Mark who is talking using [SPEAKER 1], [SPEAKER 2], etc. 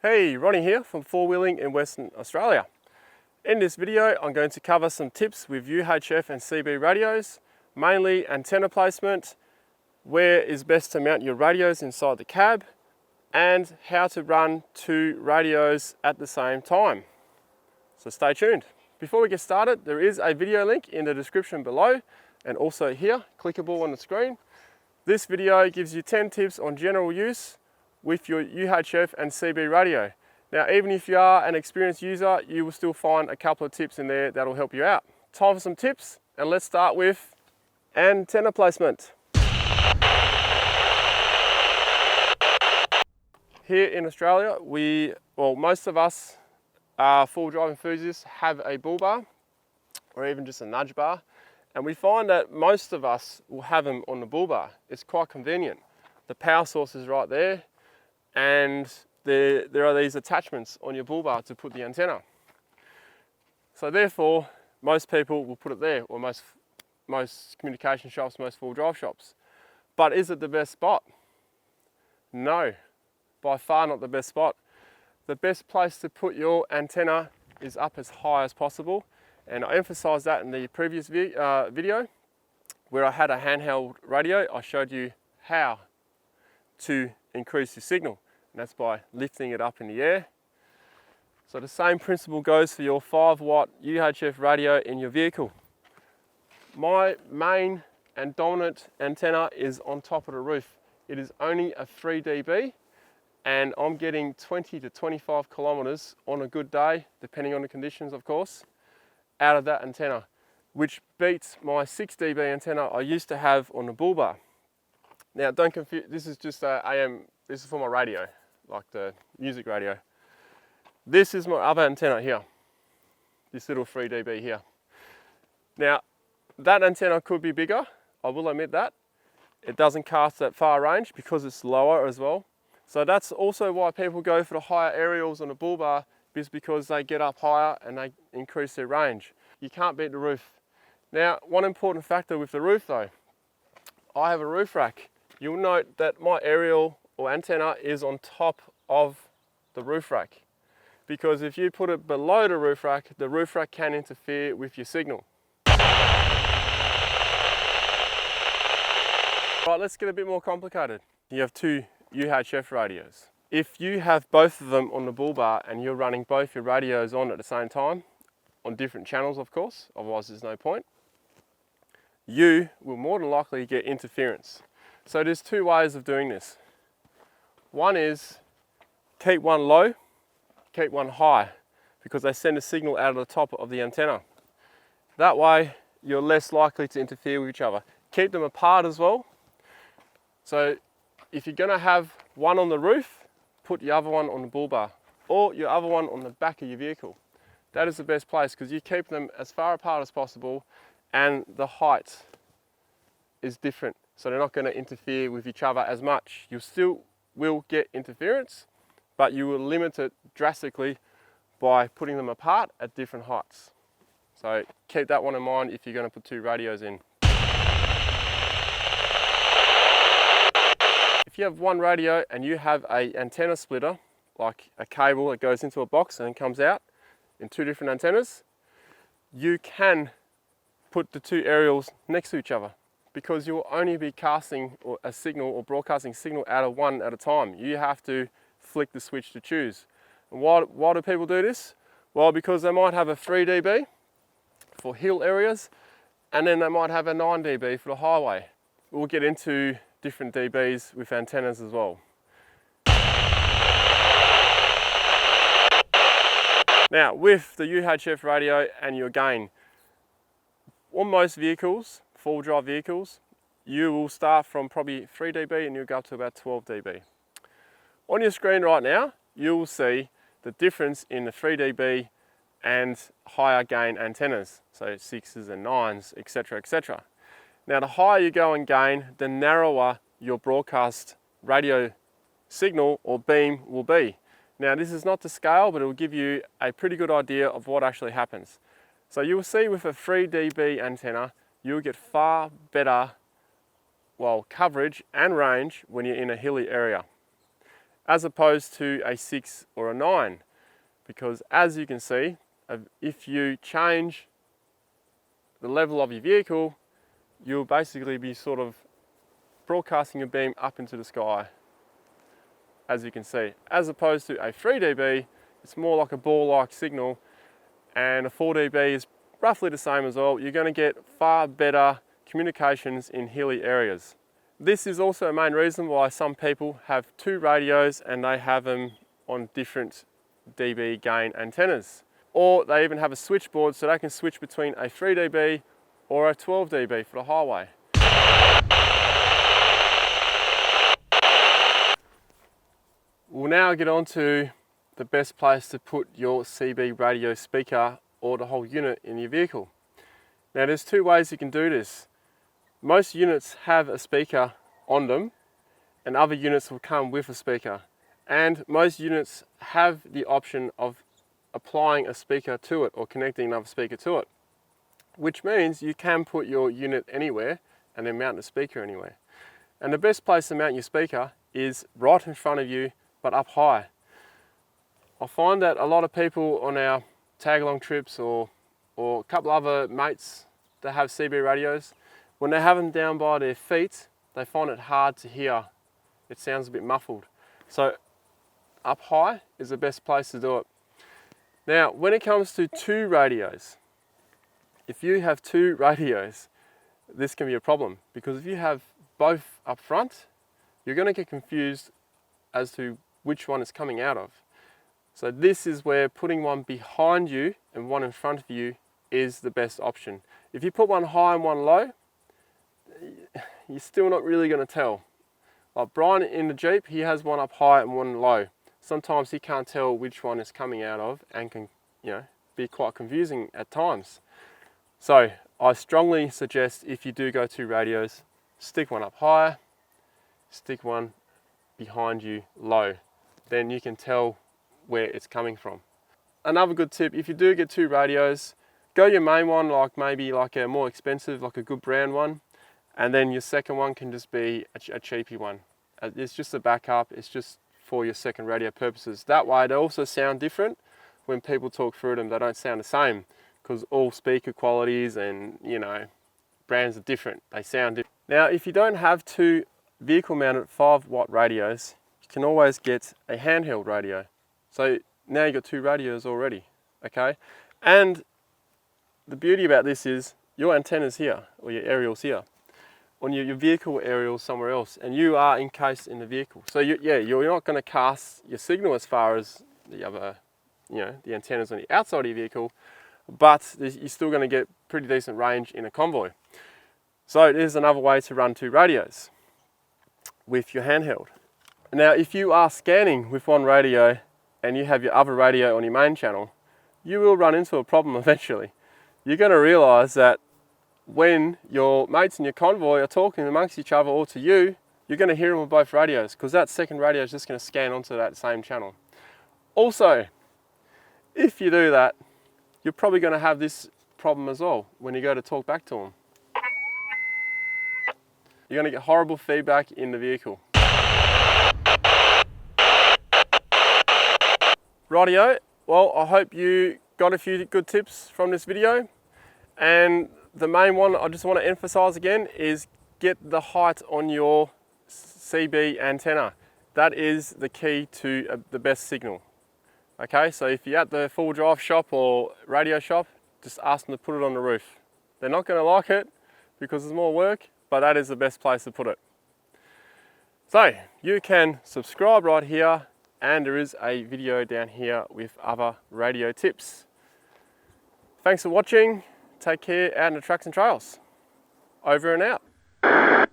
[SPEAKER 1] Hey, Ronnie here from Four Wheeling in Western Australia. In this video, I'm going to cover some tips with UHF and CB radios, mainly antenna placement, where is best to mount your radios inside the cab, and how to run two radios at the same time. So stay tuned. Before we get started, there is a video link in the description below and also here, clickable on the screen. This video gives you 10 tips on general use with your UHF and CB radio. Now, even if you are an experienced user, you will still find a couple of tips in there that'll help you out. Time for some tips, and let's start with antenna placement. Here in Australia, most of us full drive enthusiasts have a bull bar or even just a nudge bar, and we find that most of us will have them on the bull bar. It's quite convenient. The power source is right there, and there are these attachments on your bull bar to put the antenna. So therefore, most people will put it there, or most communication shops, most full drive shops. But is it the best spot? No, by far not the best spot. The best place to put your antenna is up as high as possible, and I emphasized that in the previous video where I had a handheld radio. I showed you how to increase your signal, and that's by lifting it up in the air. So the same principle goes for your 5-watt UHF radio in your vehicle. My main and dominant antenna is on top of the roof. It is only a 3 dB, and I'm getting 20 to 25 kilometers on a good day, depending on the conditions of course, out of that antenna, which beats my 6 dB antenna I used to have on the bull bar. Now don't confuse, this is just AM, this is for my radio, like the music radio. This is my other antenna here, this little 3 dB here. Now that antenna could be bigger, I will admit that. It doesn't cast that far range because it's lower as well. So that's also why people go for the higher aerials on the bull bar, is because they get up higher and they increase their range. You can't beat the roof. Now, one important factor with the roof though, I have a roof rack. You'll note that my aerial or antenna is on top of the roof rack, because if you put it below the roof rack can interfere with your signal. Right, let's get a bit more complicated. You have two UHF radios. If you have both of them on the bull bar and you're running both your radios on at the same time, on different channels of course, otherwise there's no point, you will more than likely get interference. So there's two ways of doing this. One is keep one low, keep one high, because they send a signal out of the top of the antenna. That way you're less likely to interfere with each other. Keep them apart as well. So if you're going to have one on the roof, put the other one on the bull bar, or your other one on the back of your vehicle. That is the best place, because you keep them as far apart as possible, and the height is different, so they're not going to interfere with each other as much. You still will get interference, but you will limit it drastically by putting them apart at different heights. So keep that one in mind if you're going to put two radios in. If you have one radio and you have an antenna splitter, like a cable that goes into a box and comes out in two different antennas, you can put the two aerials next to each other, because you'll only be casting a signal or broadcasting signal out of one at a time. You have to flick the switch to choose. And why do people do this? Well, because they might have a 3 dB for hill areas, and then they might have a 9 dB for the highway. We'll get into different dBs with antennas as well. Now, with the UHF radio and your gain, on most vehicles, full drive vehicles, you will start from probably 3 dB and you'll go up to about 12 dB. On your screen right now, you will see the difference in the 3 dB and higher gain antennas, so 6s and 9s, etc, etc. Now, the higher you go in gain, the narrower your broadcast radio signal or beam will be. Now, this is not to scale, but it will give you a pretty good idea of what actually happens. So you will see with a 3 dB antenna, you'll get far better coverage and range when you're in a hilly area. as opposed to a 6 or a 9. Because as you can see, if you change the level of your vehicle, you'll basically be sort of broadcasting a beam up into the sky, as you can see. As opposed to a 3 dB, it's more like a ball-like signal, and a 4 dB is roughly the same as well. You're going to get far better communications in hilly areas. This is also a main reason why some people have 2 radios and they have them on different dB gain antennas. Or they even have a switchboard so they can switch between a 3 dB or a 12 dB for the highway. We'll now get on to the best place to put your CB radio speaker or the whole unit in your vehicle. Now there's 2 ways you can do this. Most units have a speaker on them and other units will come with a speaker. And most units have the option of applying a speaker to it or connecting another speaker to it, which means you can put your unit anywhere and then mount the speaker anywhere. And the best place to mount your speaker is right in front of you but up high. I find that a lot of people on our tag-along trips or a couple other mates that have CB radios, when they have them down by their feet, they find it hard to hear. It sounds a bit muffled. So up high is the best place to do it. Now, when it comes to 2 radios, if you have 2 radios, this can be a problem, because if you have both up front, you're going to get confused as to which one is coming out of. So this is where putting one behind you and one in front of you is the best option. If you put one high and one low, you're still not really going to tell. Like Brian in the Jeep, he has one up high and one low. Sometimes he can't tell which one is coming out of and can, be quite confusing at times. So I strongly suggest, if you do go 2 radios, stick one up high, stick one behind you low. Then you can tell where it's coming from. Another good tip, if you do get 2 radios, go your main one, like maybe like a more expensive, like a good brand one, and then your second one can just be a cheapy one. It's just a backup, it's just for your second radio purposes. That way they also sound different. When people talk through them, they don't sound the same, because all speaker qualities and brands are different. They sound different. Now, if you don't have 2 vehicle mounted 5-watt radios, you can always get a handheld radio. So now you've got 2 radios already, okay? And the beauty about this is your antenna's here, or your aerial's here. On your vehicle aerial somewhere else, and you are encased in the vehicle. So you're not going to cast your signal as far as the other, the antennas on the outside of your vehicle, but you're still going to get pretty decent range in a convoy. So there's another way to run 2 radios with your handheld. Now, if you are scanning with one radio and you have your other radio on your main channel, you will run into a problem eventually. You're going to realize that when your mates in your convoy are talking amongst each other or to you, you're going to hear them on both radios, because that second radio is just going to scan onto that same channel. Also, if you do that, you're probably going to have this problem as well when you go to talk back to them. You're going to get horrible feedback in the vehicle. Rightio, well, I hope you got a few good tips from this video, and the main one I just want to emphasize again is get the height on your CB antenna. That is the key to the best signal. Okay, so if you're at the full drive shop or radio shop, just ask them to put it on the roof. They're not going to like it because it's more work, but that is the best place to put it. So you can subscribe right here, and there is a video down here with other radio tips. Thanks for watching. Take care out in the tracks and trails. Over and out.